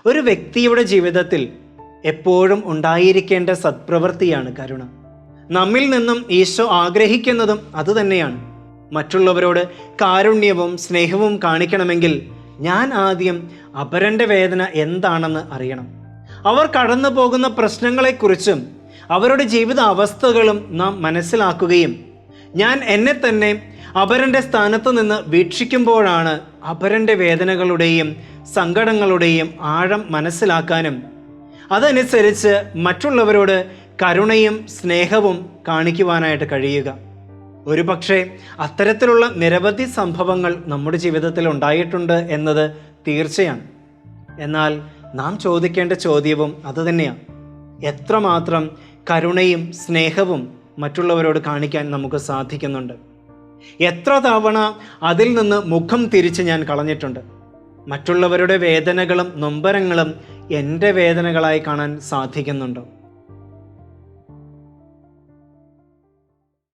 ഒരു വ്യക്തിയുടെ ജീവിതത്തിൽ എപ്പോഴും ഉണ്ടായിരിക്കേണ്ട സത്പ്രവൃത്തിയാണ് കരുണ. നമ്മിൽ നിന്നും ഈശോ ആഗ്രഹിക്കുന്നതും അതുതന്നെയാണ്. മറ്റുള്ളവരോട് കാരുണ്യവും സ്നേഹവും കാണിക്കണമെങ്കിൽ ഞാൻ ആദ്യം അപരൻ്റെ വേദന എന്താണെന്ന് അറിയണം. അവർ കടന്നു പോകുന്ന പ്രശ്നങ്ങളെക്കുറിച്ചും അവരുടെ ജീവിത അവസ്ഥകളും നാം മനസ്സിലാക്കുകയും ഞാൻ എന്നെ തന്നെ അപരൻ്റെ സ്ഥാനത്ത് നിന്ന് വീക്ഷിക്കുമ്പോഴാണ് അപരൻ്റെ വേദനകളുടെയും സങ്കടങ്ങളുടെയും ആഴം മനസ്സിലാക്കാനും അതനുസരിച്ച് മറ്റുള്ളവരോട് കരുണയും സ്നേഹവും കാണിക്കുവാനായിട്ട് കഴിയുക. ഒരു പക്ഷേ അത്തരത്തിലുള്ള നിരവധി സംഭവങ്ങൾ നമ്മുടെ ജീവിതത്തിൽ ഉണ്ടായിട്ടുണ്ട് എന്നത് തീർച്ചയാണ്. എന്നാൽ നാം ചോദിക്കേണ്ട ചോദ്യവും അതുതന്നെയാണ്. എത്രമാത്രം കരുണയും സ്നേഹവും മറ്റുള്ളവരോട് കാണിക്കാൻ നമുക്ക് സാധിക്കുന്നുണ്ട്? എത്ര തവണ അതിൽ നിന്ന് മുഖം തിരിച്ച് ഞാൻ കളഞ്ഞിട്ടുണ്ട്? മറ്റുള്ളവരുടെ വേദനകളും നൊമ്പരങ്ങളും എൻ്റെ വേദനകളായി കാണാൻ സാധിക്കുന്നുണ്ടോ?